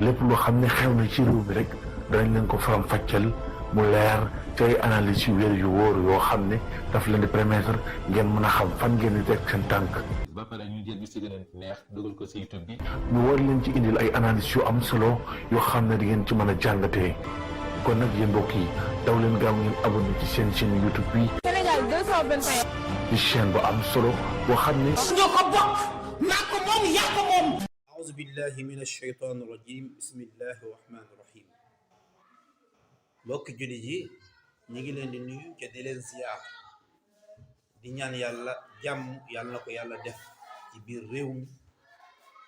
lépp loo xam ne xew na ci réew mi rek danañ leen ko faram fàcceel mu leer te ay analyse yu wér yu wóor yoo xam ne daf leen di permettre ngeen mën a xam fan ngeen di teg seen tànk. ba pare ñu jël bi si gën a neex dugal ko si YouTube bi. ñu war leen ci indil ay analyse yu am solo yoo xam ne di ngeen ci mën a jàngatee kon nag yéen mbokk yi daw leen gaaw ngeen abonné ci seen chaîne YouTube bi. Sénégal 221. di chaîne bu am solo boo xam ne. ñoo ko bokk maa ko moom yaa ko moom. aouzu billahi min ashaytaani rajim bismillahi rahmaani rahim. mbokki jullit yi ñu ngi leen di nuyu te di leen ziyaar di ñaan yàlla jàmm yàlla na ko yàlla def ci biir réew mi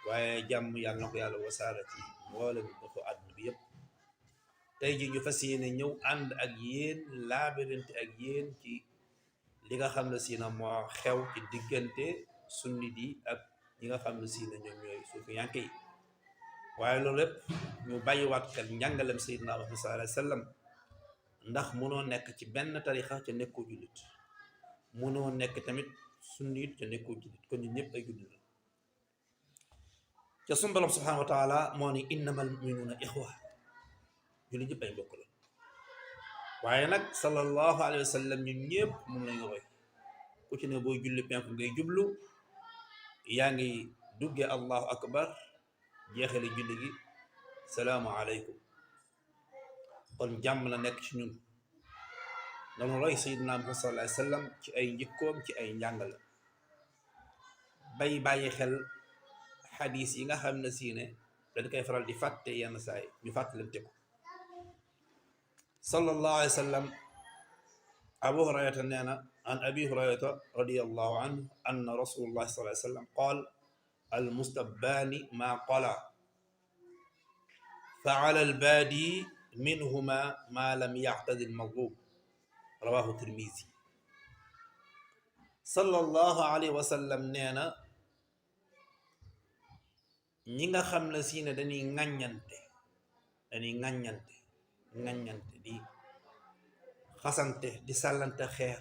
waaye jàmm yàlla na ko yàlla wasaara ci mboolem goxu àdduna bi yépp. tey ji ñu fas yéene ñëw ànd ak yéen laabirante ak yéen ci li nga xam ne si na moo xew ci diggante sunnit yi ak ñi nga xam ne si na ñoom ñooy suufiyanke yi waaye loolu lépp ñu bàyyiwaat xel njàngalem Seydina Muhammad sallallahu alayhi wa sallam ndax mënoo nekk ci benn tarixa ca nekkoo jullit mënoo nekk tamit sunnit ca nekkoo jullit kon ñun ñëpp ay jullit la ca sunu Boroom subhanahu wa taala moo ni innamal mu'minuuna ixwa jullit ñëpp ay mbokk la waaye nag sallallahu alayhi wa sallam ñun ñëpp moom lañu roy ku ci ne booy julli penku ngay jublu yaa ngi duggee allahu akbar jeexale julli gi salaamu aleykum kon jàmm la nekk ci ñun dañu roy sayyidina Muhammad sallallahu alayhi wa sallam ci ay njëkkoom ci ay njàngale bàyyi xel xadis yi nga xam ne si ne dañ koy faral di fàtte yenn saay ñu fàttalante ko sallallahu alayhi wa sallam abu hurayrata nee na an abi hurayrata radiyallahu anhu anna rasulullah sallallahu alayhi wa sallam qaal al mustabbaani ma qala fa ala al baadi minhuma ma lam ya'tadi al maghdub rawahu tirmizi sallallahu alayhi wa sallam nee na ñi nga xam ne si ne dañuy ŋàññante di xasante di sàllante xeer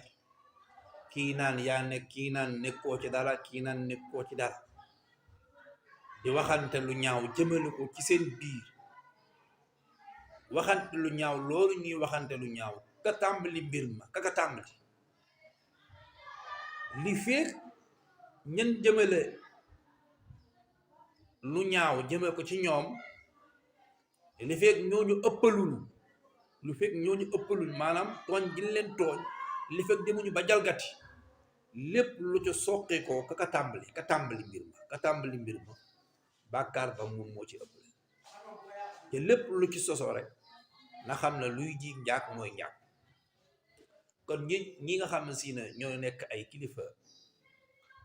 kii naan yaa nekk kii naan nekkoo ci dara kii naan nekkoo ci dara di waxante lu ñaaw jëmale ko ci seen biir waxante lu ñaaw loolu ñuy waxante lu ñaaw ka tàmbali mbir ma ka tàmbali li feek ñan jëmale lu ñaaw jëme ko ci ñoom li feek ñooñu ëppalul maanaam tooñ gi leen tooñ li feek demuñu ba jalgati lépp lu ca soqi ko ka tàmbali mbir ma bàkkaar ba moom moo ci ëppale te lépp lu ci sosoo rek na xam ne luy ji njaak mooy njaak kon ñi nga xam ne si ne ñoo nekk ay kilifa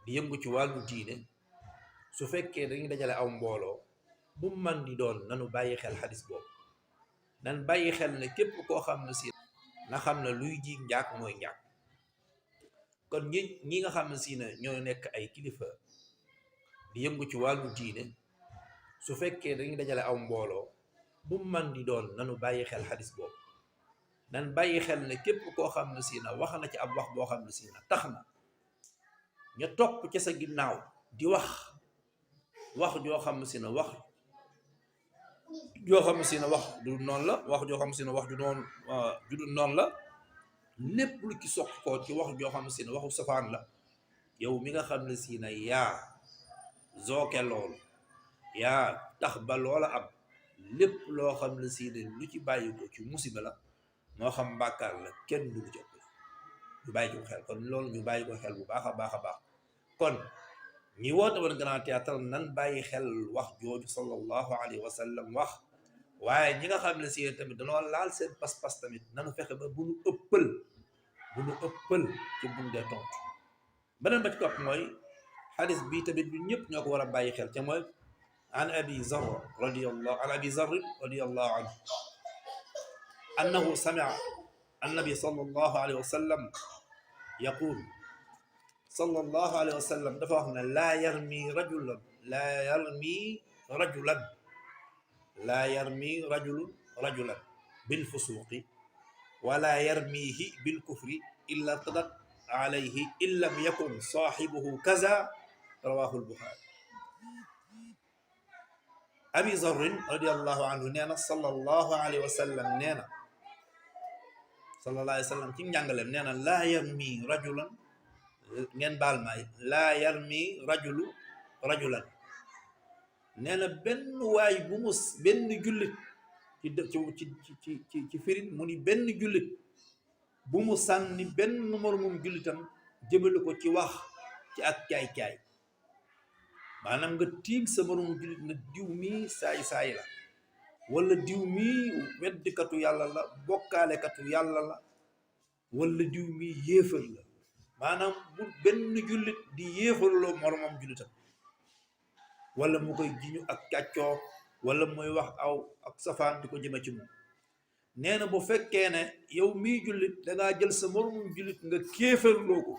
di yëngu ci wàllu diine su fekkee dañuy dajale aw mbooloo bu man di doon nanu bàyyi xel xadis boobu nan bàyyi xel ne képp koo xam ne si na xam ne luy ji njaak mooy njaak kon ñi nga xam ne si ne ñoo nekk ay kilifa di yëngu ci wàllu diine su fekkee dañuy dajale aw mbooloo bu man di doon nanu bàyyi xel xadis boobu nan bàyyi xel ne képp koo xam ne si na wax na ci ab wax boo xam ne si na tax na ña topp ca sa ginnaaw di wax joo xam ne si na wax du noonu la wax joo xam ne si na wax ju du noonu la lépp lu ci soq ko ci wax joo xam ne si na waxu safaan la yow mi nga xam ne si na yaa zooke loolu yaa tax ba loola am lépp loo xam ne si ne lu ci bàyyi ko ci musiba la moo xam bàkkaar la kenn du ci ëpp ñu bàyyi ko xel kon loolu ñu bàyyi ko xel bu baax a baax kon ñi woote woon Grand Théâtre nan bàyyi xel wax jooju sallallahu alayhi wa sallam wax waaye ñi nga xam ne si tamit dañoo laal seen pas-pas tamit nanu fexe ba bu nu ëppal ci buñ dee tontu beneen ba ci topp mooy xadis bi tamit ñun ñëpp ñoo ko war a bàyyi xel te mooy an abi zarr radiyallahu anhu annahu sami'a annabi sallallahu alayhi wa sallam yaqul sallallahu alayhi wa sallam dafa wax ne laa yarmi rajulan bil fusuqi wala yarmihi bil kufri illa irtadat alayhi in lam yakun saahibuhu kaza rawahu al-Bukhari abi zarrin radiallahu anhu nee na sallallahu alayhi wa sallam nee na sallallahu alayhi wa sallam ci njàngaleem nee na laa yarmi rajulan ngeen baal maay laa yarmi rajulan nee na benn waay bu mu benn jullit ci firin mu ni benn jullit bu mu sànni benn moromum jullitam jëmale ko ci wax ci ak caay-caay maanaam nga tiim sa moromum jullit na diw mii saay-saay la wala diw mii weddikatu yàlla la bokkaalekatu yàlla la wala diw mii yéefar la maanaam bu benn jullit di yéefarloo moromam jullitam wala mu koy jiñu ak càccoo wala muy wax aw ak safaan di ko jëme ci moom nee na bu fekkee ne yow mii jullit dangaa jël sa moromum jullit nga kéefarloo ko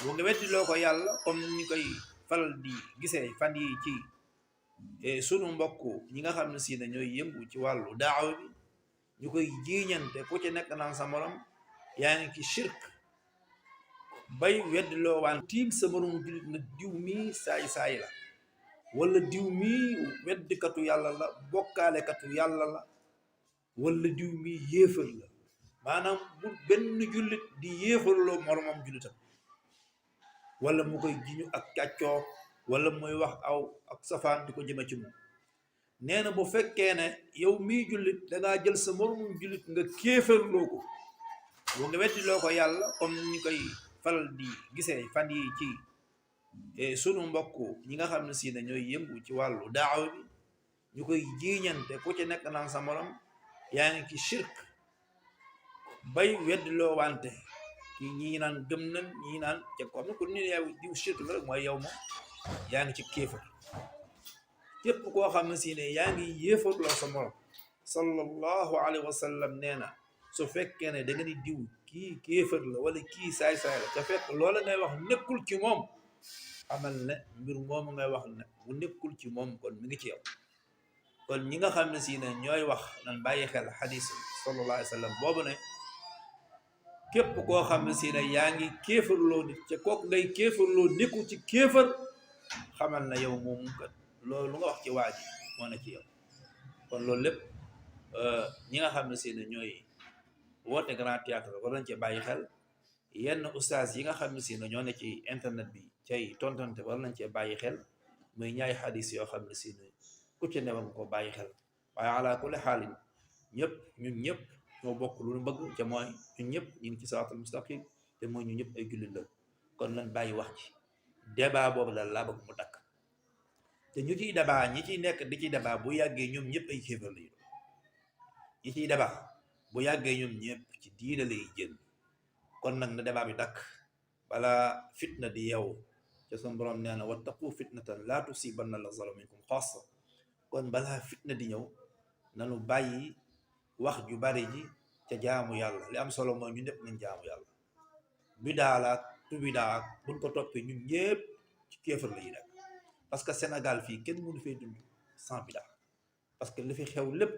bu nga weddiloo ko yàlla comme ni koy faral di gisee fan yi ci sunu mbokk ñi nga xam ne si ne ñooy yëngu ci wàllu daawa bi ñu koy jiiñante ku ci nekk naan sa morom yaa ngi ci shirk bay weddiloo waan tiim sa moromum jullit na diw mii saay-saay la wala diw mii weddikatu yàlla la bokkaalekatu yàlla la wala diw mii yéefar la maanaam bu benn jullit di yéefarloo moromam jullitam wala mu koy jiñu ak càccoo wala muy wax aw ak safaan di ko jëme ci moom nee na bu fekkee ne yow mii jullit dangaa jël sa moromum jullit nga kéefarloo ko bu nga weddiloo ko yàlla comme ni koy faral di gisee fan yi ci sunu mbokk ñi nga xam ne si ne ñooy yëngu ci wàllu daawa bi ñu koy jiiñante ku ci nekk naan sa morom yaa ngi ci shirk bay weddiloo wante ki ñi naan gëm nañ ñi naan ca ko am na ku ni yow diw shirk la rek mooy yow moom yaa ngi ci kéefar képp koo xam ne si ne yaa ngi yéefarloo sa morom sallallahu alayhi wa sallam nee na su fekkee ne da nga ni diw kii kéefar la wala kii saay-saay la ca fekk loola ngay wax nekkul ci moom xamal ne mbir moomu ngay wax ne bu nekkul ci moom kon mi ngi ci yow kon ñi nga xam ne si ne ñooy wax nan bàyyi xel xadis sallallahu alayhi wa sallam boobu ne képp koo xam ne si ne yaa ngi kéefarloo nit ca kooku ngay kéefarloo nekkul ci kéefar xamal na yow moom kat loolu nga wax ci waa ji moo ne ci yow kon loolu lépp ñi nga xam ne si ne ñooy woote grand théâtre war nañ cee bàyyi xel yenn ustaas yi nga xam ne si ne ñoo ne ci internet bi cay tontante war nañ cee bàyyi xel muy ñaay xadis yoo xam ne si ne ku ci ne war nga ko bàyyi xel waaye ala kulli xaalin ñun ñëpp ñoo bokk lu ñu bëgg te mooy ñun ñëpp ñu ngi ci siraatal mustaqim te mooy ñu ñëpp ay jullit la kon nañ bàyyi wax ci débat boobu daal laa bëgg mu dakk te ñu ciy débat ñi ciy nekk di ci débat bu yàggee ñoom ñëpp ay kéefar lañu ñi ciy débat bu yàggee ñoom ñëpp ci diina lay jël kon nag na débat bi dakk bala fitna di yow ca sun borom nee na wattaqu fitnatan laa tusibanna la zalamu minkum xaassa kon balaa fitna di ñëw nanu bàyyi wax ju bari ji ca jaamu yàlla li am solo mooy ñu ñëpp nañ jaamu yàlla bidaa la tu bidaa buñ ko toppee ñun ñëpp ci kéefar la yi nekk parce que Sénégal fii kenn mënu fee dund sans bidaa parce que li fi xew lépp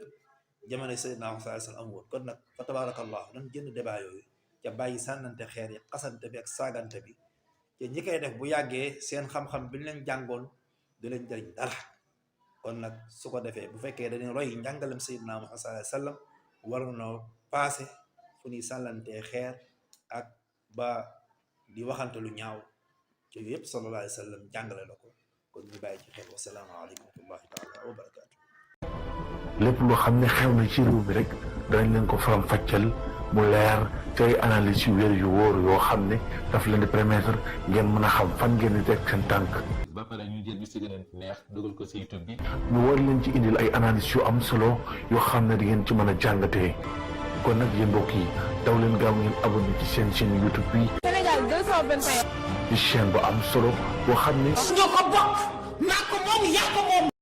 jamono Seydina Muhammad sallallahu alayhi wa sallam am woon kon nag fa tabarakallah nan jënd débat yooyu ca bàyyi sànnante xeer yi xasante bi ak saagante bi te ñi koy def bu yàggee seen xam-xam bi ñu leen jàngoon du leen jëriñ dara kon nag su ko defee bu fekkee dañuy roy njàngalem Seydina Muhammad sallallahu alayhi wa sallam war na paase fu ñuy sàllantee xeer ak ba di waxante lu ñaaw ci yëpp sallallahu alayhi wa sallam jàngale la ko kon ñu bàyyi ci xel wasalaamaaleykum wa rahmatullahi taala wa barakaatu. lépp loo xam ne xew na ci réew mi rek danañ leen ko faram fàcceel mu leer ci ay analyse yu wér yu wóor yoo xam ne daf leen di permettre ngeen mën a xam fan ngeen di teg seen tànk. ba pare ñu jël bi si gën a neex dugal ko si YouTube bi. ñu war leen ci indil ay analyse yu am solo yoo xam ne di ngeen ci mën a jàngatee kon nag yéen mbokk yi daw leen gaaw ngeen abonné ci seen chaîne YouTube bi. Sénégal 221. di chaîne bu am solo boo xam ne. ñoo ko bokk maa ko moom yaa ko moom.